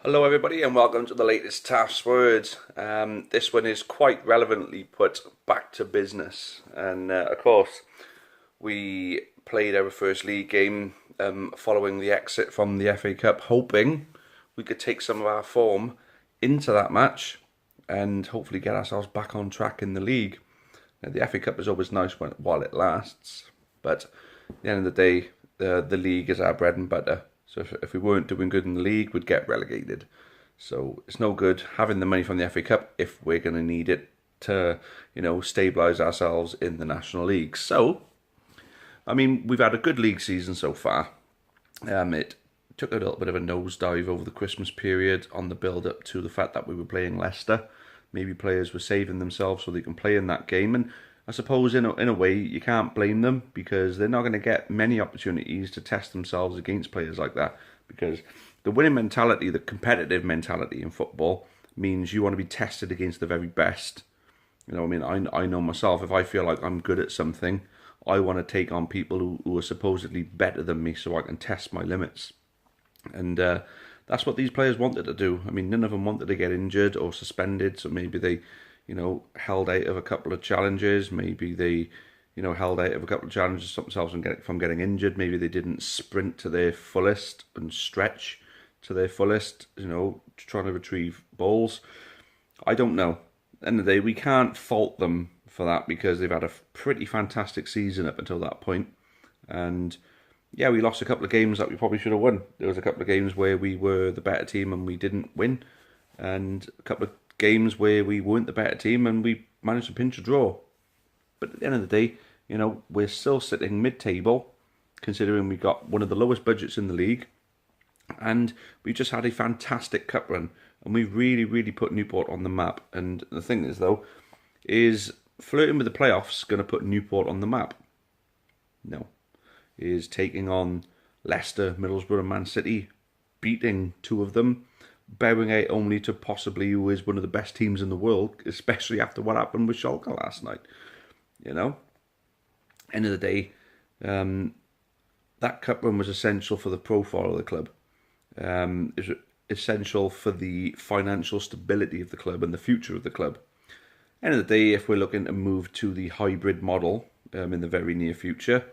Hello everybody and welcome to the latest Taff's Words. This one is quite relevantly put back to business, and of course we played our first league game following the exit from the FA Cup, hoping we could take some of our form into that match and hopefully get ourselves back on track in the league. Now, the FA Cup is always nice while it lasts, but at the end of the day the league is our bread and butter. So if we weren't doing good in the league, we'd get relegated. So it's no good having the money from the FA Cup if we're going to need it to, stabilise ourselves in the National League. So, we've had a good league season so far. It took a little bit of a nosedive over the Christmas period on the build-up to the fact that we were playing Leicester. Maybe players were saving themselves so they can play in that game, and I suppose in a way you can't blame them because they're not going to get many opportunities to test themselves against players like that, because the winning mentality, the competitive mentality in football means you want to be tested against the very best. I know myself, if I feel like I'm good at something, I want to take on people who are supposedly better than me so I can test my limits. And that's what these players wanted to do. None of them wanted to get injured or suspended, so maybe they held out of a couple of challenges. Maybe they, held out of a couple of challenges to stop themselves from getting injured. Maybe they didn't sprint to their fullest and stretch to their fullest, trying to retrieve balls. I don't know. At the end of the day, we can't fault them for that because they've had a pretty fantastic season up until that point. And yeah, we lost a couple of games that we probably should have won. There was a couple of games where we were the better team and we didn't win. And a couple of games where we weren't the better team and we managed to pinch a draw. But at the end of the day, we're still sitting mid-table, considering we got one of the lowest budgets in the league, and we just had a fantastic cup run, and we really, really put Newport on the map. And the thing is, though, is flirting with the playoffs going to put Newport on the map? No. Is taking on Leicester, Middlesbrough and Man City, beating two of them, bowing out only to possibly who is one of the best teams in the world, especially after what happened with Schalke last night. End of the day, that cup run was essential for the profile of the club. It was essential for the financial stability of the club and the future of the club. End of the day, if we're looking to move to the hybrid model in the very near future,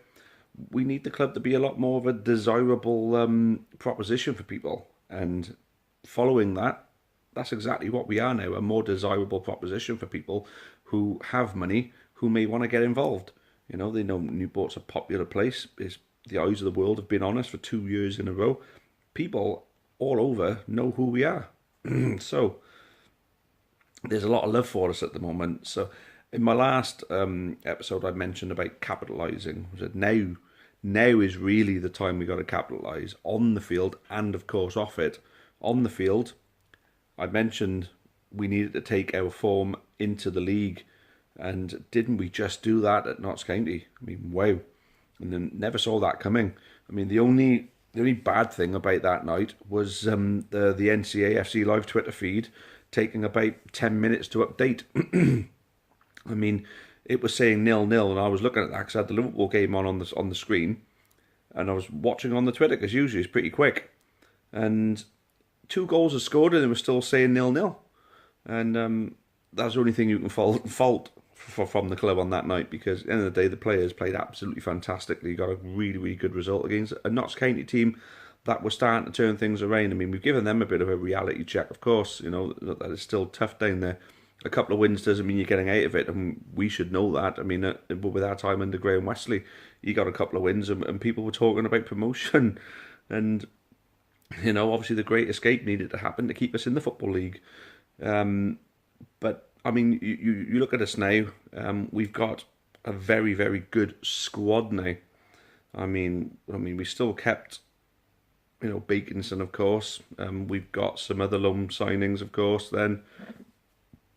we need the club to be a lot more of a desirable proposition for people. And following that, that's exactly what we are now, a more desirable proposition for people who have money, who may want to get involved. They know Newport's a popular place. It's the eyes of the world have been on us for 2 years in a row. People all over know who we are. So there's a lot of love for us at the moment. So in my last episode, I mentioned about capitalising. I said now is really the time we got to capitalise on the field and, of course, off it. On the field, I mentioned we needed to take our form into the league, and didn't we just do that at Notts County? Wow. And then never saw that coming. The only bad thing about that night was the NCAFC live Twitter feed taking about 10 minutes to update. It was saying 0-0, and I was looking at that because I had the Liverpool game on the screen, and I was watching on the Twitter because usually it's pretty quick. And 2 goals are scored and they were still saying 0-0. And that's the only thing you can fault from the club on that night, because at the end of the day, the players played absolutely fantastically. Got a really, really good result against a Notts County team that was starting to turn things around. We've given them a bit of a reality check, of course. That it's still tough down there. A couple of wins doesn't mean you're getting out of it, and we should know that. With our time under Graham Wesley, you got a couple of wins, and people were talking about promotion. And obviously the Great Escape needed to happen to keep us in the Football League. But you look at us now. We've got a very, very good squad now. We still kept, Baconson, of course. We've got some other loan signings, of course. Then,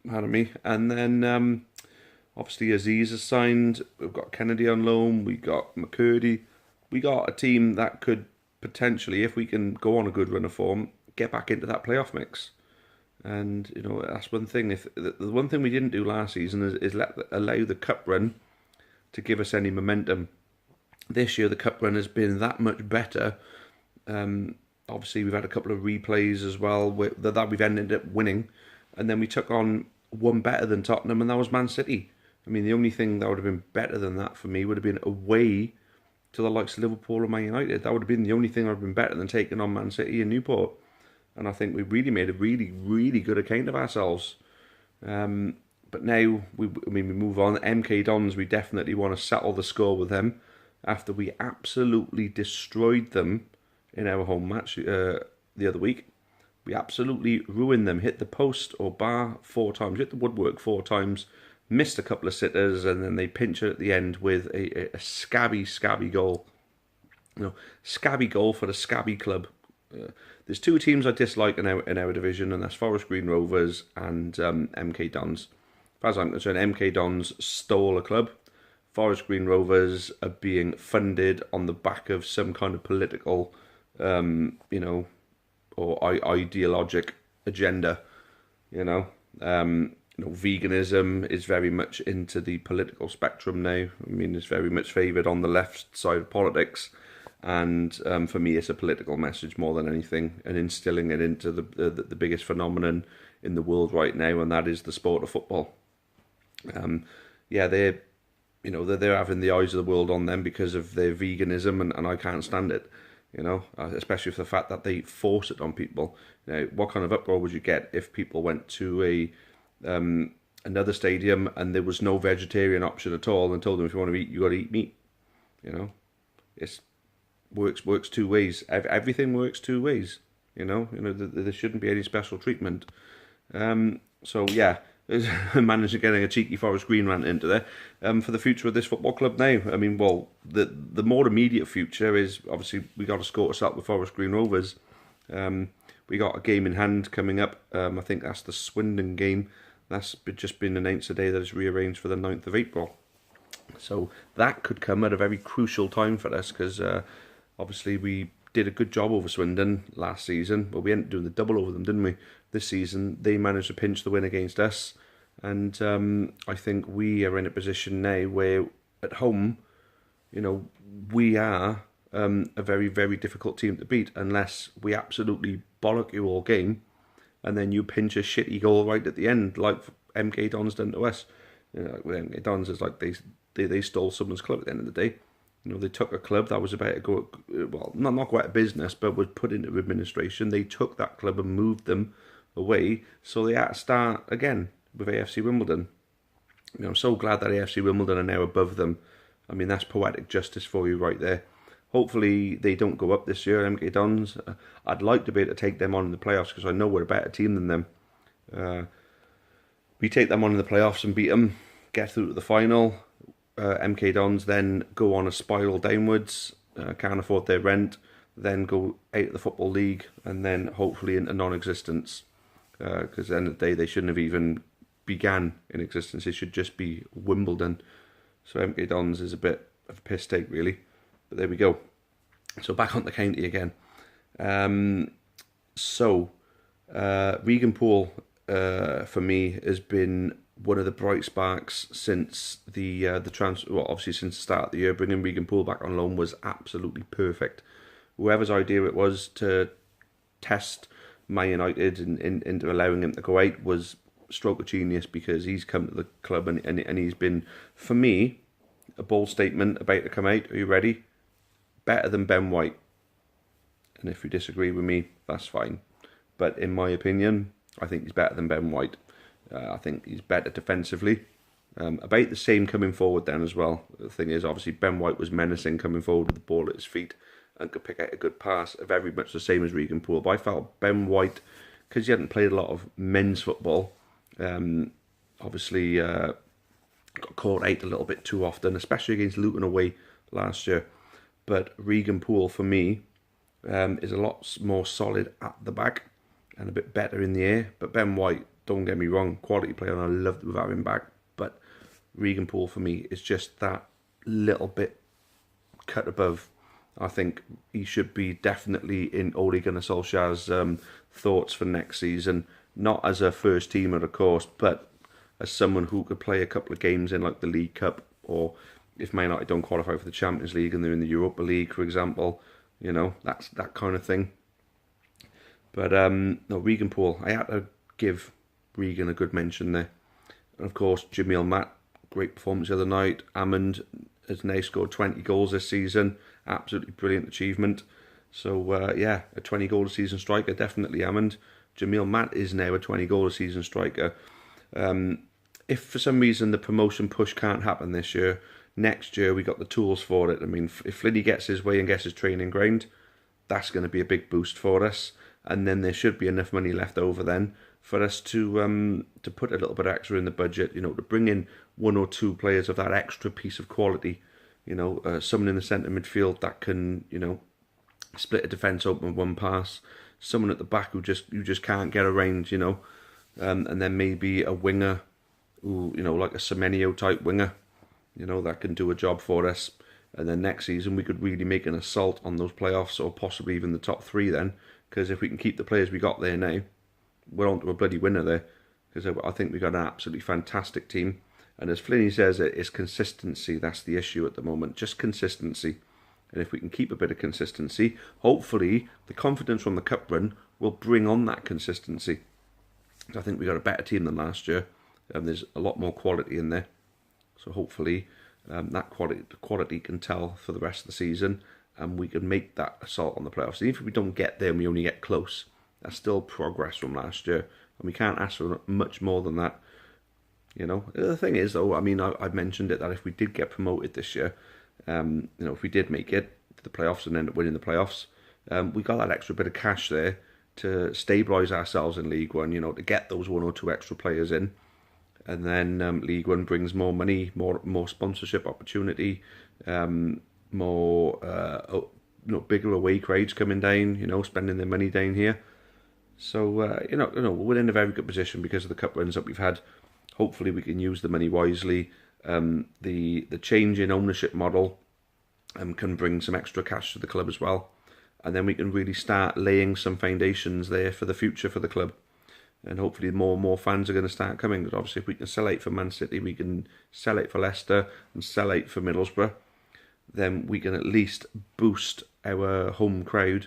and then obviously Aziz has signed. We've got Kennedy on loan. We got McCurdy. We got a team that could potentially, if we can go on a good run of form, get back into that playoff mix. And that's one thing. If the one thing we didn't do last season is allow the cup run to give us any momentum. This year the cup run has been that much better obviously we've had a couple of replays as well that we've ended up winning, and then we took on one better than Tottenham, and that was Man City. I mean, the only thing that would have been better than that for me would have been away to the likes of Liverpool and Man United. That would have been the only thing that would have been better than taking on Man City and Newport. And I think we really made a really, really good account of ourselves. But now, we move on. MK Dons, we definitely want to settle the score with them after we absolutely destroyed them in our home match the other week. We absolutely ruined them, hit the post or bar 4 times, hit the woodwork 4 times, missed a couple of sitters, and then they pinch it at the end with a scabby goal. Scabby goal for the scabby club. There's 2 teams I dislike in our division, and that's Forest Green Rovers and MK Dons. As far as I'm concerned, MK Dons stole a club. Forest Green Rovers are being funded on the back of some kind of political, or ideologic agenda. Veganism is very much into the political spectrum now. I mean, it's very much favoured on the left side of politics. And for me, it's a political message more than anything, and instilling it into the biggest phenomenon in the world right now, and that is the sport of football. They're having the eyes of the world on them because of their veganism, and I can't stand it. Especially for the fact that they force it on people. What kind of uproar would you get if people went to another stadium and there was no vegetarian option at all, and told them if you want to eat, you got to eat meat? It's works 2 ways. Everything works 2 ways. There shouldn't be any special treatment. I managed to get a cheeky Forest Green rant into there. For the future of this football club now, I mean, well, the more immediate future is obviously we got to score us up with Forest Green Rovers. We got a game in hand coming up. I think that's the Swindon game. That's just been announced today that it's rearranged for the 9th of April. So that could come at a very crucial time for us, because obviously we did a good job over Swindon last season, but we ended up doing the double over them, didn't we? This season, they managed to pinch the win against us, and I think we are in a position now where at home, we are a very, very difficult team to beat unless we absolutely bollock you all game, and then you pinch a shitty goal right at the end, like MK Dons done to us. With MK Dons, it's like they stole someone's club at the end of the day. They took a club that was about to go, well, not quite a business, but was put into administration. They took that club and moved them away, so they had to start again with AFC Wimbledon. I'm so glad that AFC Wimbledon are now above them. I mean, that's poetic justice for you right there. Hopefully they don't go up this year, MK Dons. I'd like to be able to take them on in the playoffs, because I know we're a better team than them. We take them on in the playoffs and beat them, get through to the final. MK Dons then go on a spiral downwards, can't afford their rent, then go out of the Football League, and then hopefully into non-existence. Because at the end of the day, they shouldn't have even began in existence. It should just be Wimbledon. So MK Dons is a bit of a piss take, really. But there we go. So back on the county again. Regan Poole, for me, has been one of the bright sparks since the transfer. Well, obviously since the start of the year. Bringing Regan Poole back on loan was absolutely perfect. Whoever's idea it was to test Man United into allowing him to go out was stroke of genius, because he's come to the club and he's been, for me, a bold statement about to come out. Are you ready? Better than Ben White. And if you disagree with me, that's fine. But in my opinion, I think he's better than Ben White. I think he's better defensively. About the same coming forward then as well. The thing is, obviously, Ben White was menacing coming forward with the ball at his feet and could pick out a good pass, very much the same as Regan Poole. But I felt Ben White, because he hadn't played a lot of men's football, obviously got caught out a little bit too often, especially against Luton away last year. But Regan Poole, for me, is a lot more solid at the back and a bit better in the air. But Ben White, don't get me wrong, quality player, and I loved to have him back. But Regan Poole, for me, is just that little bit cut above. I think he should be definitely in Ole Gunnar Solskjaer's thoughts for next season. Not as a first teamer, of course, but as someone who could play a couple of games in like the League Cup, or if Man United don't qualify for the Champions League and they're in the Europa League, for example, that's that kind of thing. But no, Regan Paul, I had to give Regan a good mention there. And of course, Jamil Matt, great performance the other night. Hammond has now scored 20 goals this season. Absolutely brilliant achievement. So yeah, a 20 goal a season striker, definitely Hammond. Jamil Matt is now a 20 goal a season striker. If for some reason the promotion push can't happen this year, next year we got the tools for it. I mean, if Flinny gets his way and gets his training ground, that's going to be a big boost for us. And then there should be enough money left over then for us to put a little bit extra in the budget, you know, to bring in one or two players of that extra piece of quality. You know, someone in the centre midfield that can, you know, split a defence open with one pass. Someone at the back who you just can't get around, you know. And then maybe a winger who, you know, like a Semenyo type winger, you know, that can do a job for us. And then next season we could really make an assault on those playoffs, or possibly even the top three then. Because if we can keep the players we got there now, we're on to a bloody winner there. Because I think we got an absolutely fantastic team. And as Flinny says, it's consistency. That's the issue at the moment. Just consistency. And if we can keep a bit of consistency, hopefully the confidence from the cup run will bring on that consistency. I think we got a better team than last year. There's a lot more quality in there. So hopefully that quality can tell for the rest of the season. And we can make that assault on the playoffs. Even if we don't get there and we only get close, that's still progress from last year. And we can't ask for much more than that. You know, the thing is, though, I mean, I've mentioned it, that if we did get promoted this year, you know, if we did make it to the playoffs and end up winning the playoffs, we got that extra bit of cash there to stabilise ourselves in League One, you know, to get those one or two extra players in. And then League One brings more money, more sponsorship opportunity, more you know, bigger away crowds coming down, you know, spending their money down here. So you know, we're in a very good position because of the cup runs that we've had. Hopefully we can use the money wisely. The change in ownership model can bring some extra cash to the club as well, and then we can really start laying some foundations there for the future for the club. And hopefully more and more fans are going to start coming. Because obviously if we can sell out for Man City, we can sell out for Leicester and sell out for Middlesbrough, then we can at least boost our home crowd,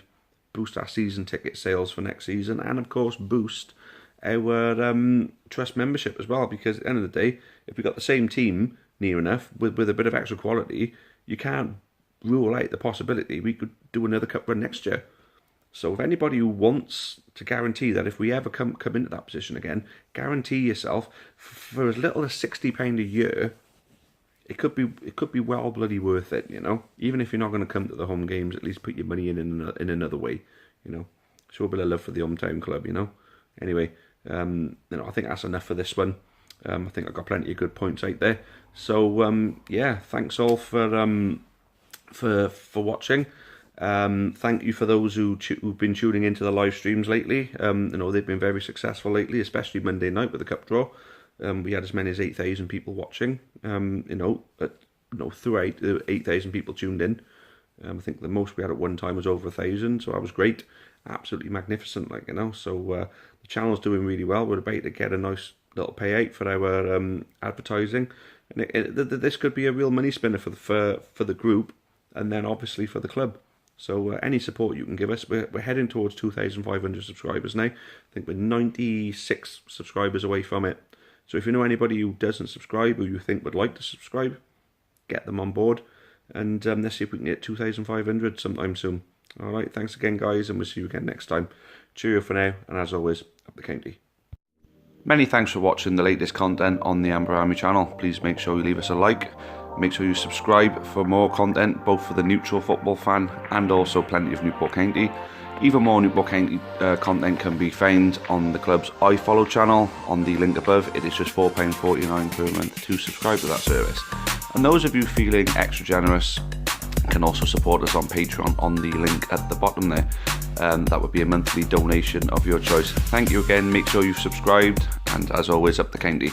boost our season ticket sales for next season, and of course boost our trust membership as well. Because at the end of the day, if we've got the same team near enough with a bit of extra quality, you can't rule out the possibility we could do another cup run next year. So if anybody who wants to guarantee that if we ever come into that position again, guarantee yourself for as little as £60 a year, it could be well bloody worth it, you know. Even if you're not going to come to the home games, at least put your money in another way, you know. Show a bit of love for the hometown club, you know. Anyway, you know, I think that's enough for this one. I think I got plenty of good points out there. So yeah, thanks all for watching. Thank you for those who've been tuning into the live streams lately. You know, they've been very successful lately, especially Monday night with the cup draw. We had as many as 8,000 people watching. Throughout 8,000 people tuned in. I think the most we had at one time was over 1,000, so that was great. Absolutely magnificent, like, you know. So the channel's doing really well. We're about to get a nice little payout for our advertising, and this could be a real money spinner for the group, and then obviously for the club. So any support you can give us, we're heading towards 2,500 subscribers now. I think we're 96 subscribers away from it. So if you know anybody who doesn't subscribe, or you think would like to subscribe, get them on board, and let's see if we can get 2,500 sometime soon. Alright, thanks again guys, and we'll see you again next time. Cheerio for now, and as always, up the county. Many thanks for watching the latest content on the Amber Army channel. Please make sure you leave us a like. Make sure you subscribe for more content, both for the neutral football fan and also plenty of Newport County. Even more Newport County content can be found on the club's iFollow channel on the link above. It is just £4.49 per month to subscribe to that service. And those of you feeling extra generous can also support us on Patreon on the link at the bottom there. That would be a monthly donation of your choice. Thank you again, make sure you've subscribed, and as always, up the county.